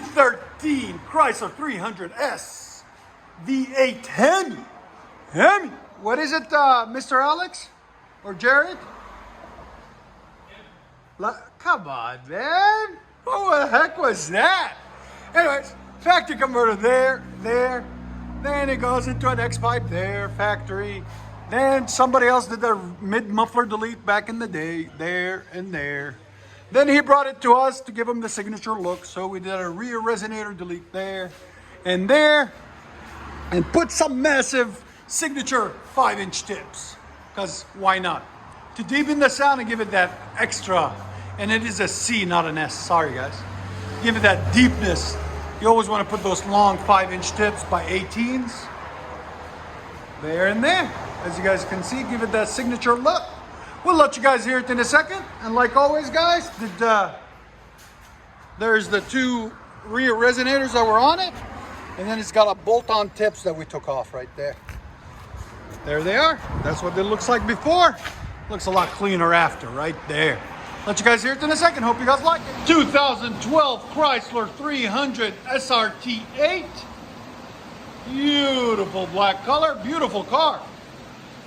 2013 Chrysler 300S V8 HEMI. HEMI. What is it, Mr. Alex? Or Jared? Come on, man. What the heck was that? Anyways, factory converter there. Then it goes into an X pipe there, factory. Then somebody else did their mid-muffler delete back in the day, there and there. Then he brought it to us to give him the signature look. So we did a rear resonator delete there and there. And put some massive signature 5-inch tips. Because why not? To deepen the sound and give it that extra. And it is a C, not an S. Sorry, guys. Give it that deepness. You always want to put those long 5-inch tips by 18s. There and there. As you guys can see, give it that signature look. We'll let you guys hear it in a second. And like always, guys, there's the two rear resonators that were on it. And then it's got a bolt-on tips that we took off right there. There they are. That's what it looks like before. Looks a lot cleaner after, right there. Let you guys hear it in a second. Hope you guys like it. 2012 Chrysler 300 SRT 8. Beautiful black color. Beautiful car.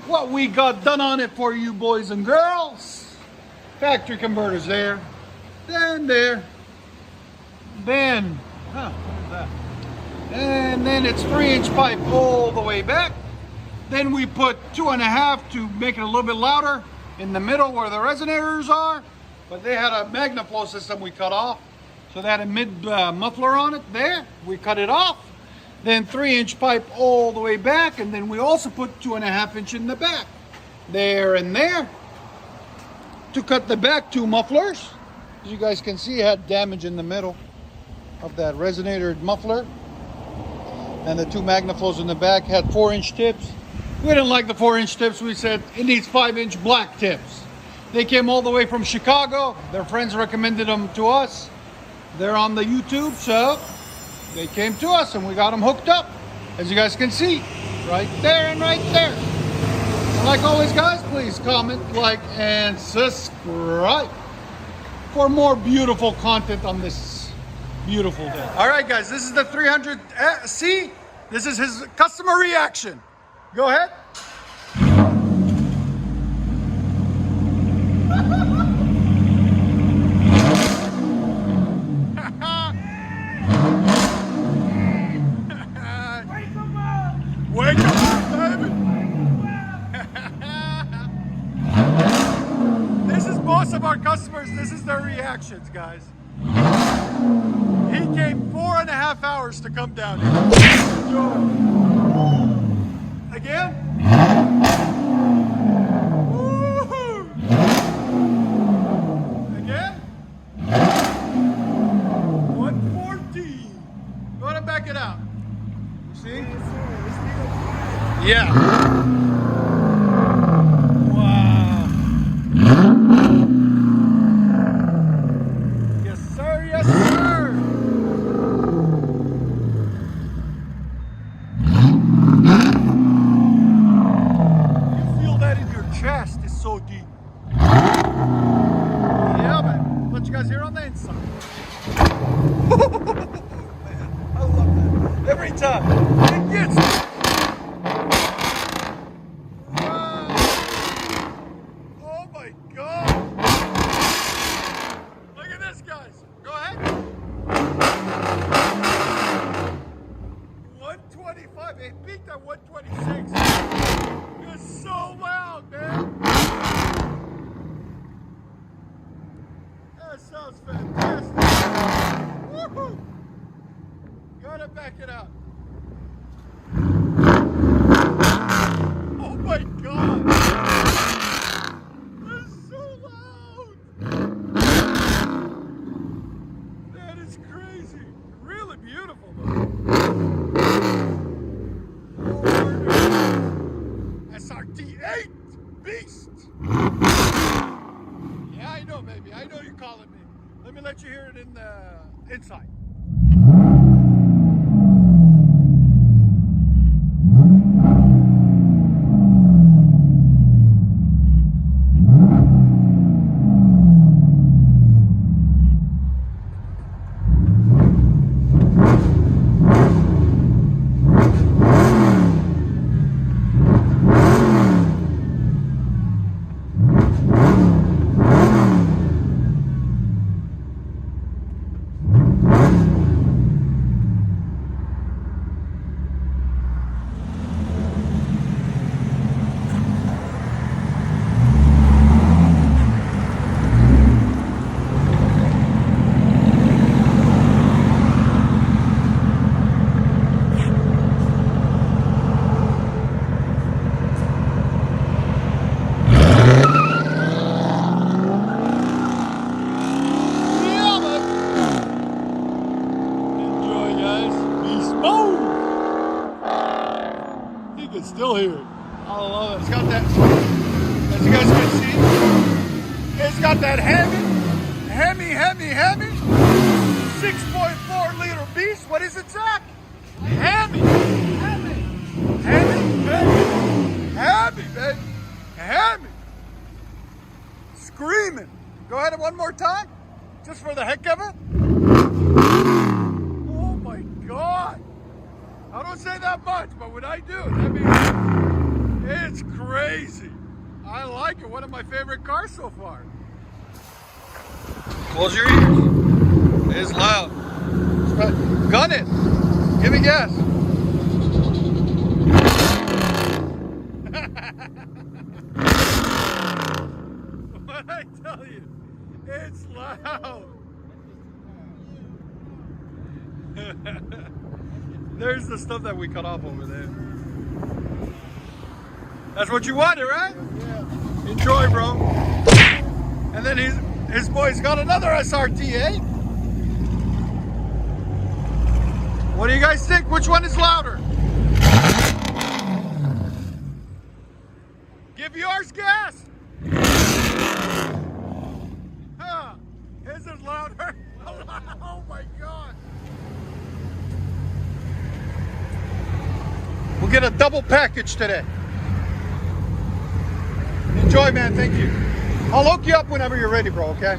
What we got done on it for you boys and girls. Factory converters there. Then there. Then, what is that? And then it's 3-inch pipe all the way back. Then we put 2.5 to make it a little bit louder in the middle where the resonators are. But they had a MagnaFlow system we cut off. So they had a mid muffler on it there. We cut it off. Then 3-inch pipe all the way back. And then we also put 2.5-inch in the back. There and there. To cut the back two mufflers. As you guys can see, it had damage in the middle of that resonator muffler. And the two MagnaFlows in the back had 4-inch tips. We didn't like the 4-inch tips. We said it needs 5-inch black tips. They came all the way from Chicago. Their friends recommended them to us. They're on the YouTube, so they came to us and we got them hooked up. As you guys can see, right there and right there. And like always, guys, please comment, like, and subscribe for more beautiful content on this beautiful day. All right, guys, this is the 300C. This is his customer reaction. Go ahead. Wake up, baby. This is most of our customers. This is their reactions, guys. He came 4.5 hours to come down here. Again? Woo-hoo. Again? 114. Go ahead and back it out. You see? Yeah. Wow. Yes, sir. Yes, sir. You feel that in your chest. It's so deep. Yeah, man. Let you guys hear on the inside. Man, I love that. Every time. It gets me. It peaked at 126. It's so loud, man. That sounds fantastic. Woohoo! Gotta back it out. Oh my God! That's so loud. That is crazy. Really beautiful, though. SRT8 beast. Yeah, I know, baby. I know you're calling me. Let me let you hear it in the inside. still hear it. I love it. It's got that, as you guys can see, it's got that HEMI 6.4 liter beast. What is it, Zach? HEMI, baby. HEMI. Screaming. Go ahead one more time, just for the heck of it. Oh my God. I don't say that much, but when I do, that means it's crazy. I like it. One of my favorite cars so far. Close your ears. It's loud. Gun it. Give me gas. What I tell you, it's loud. There's the stuff that we cut off over there. That's what you wanted, right? Yeah. Enjoy, bro. And then his boy's got another SRT, eh? What do you guys think? Which one is louder? Give yours gas. Huh? His is louder. Oh my God. We'll get a double package today. Enjoy, man. Thank you. I'll hook you up whenever you're ready, bro, okay?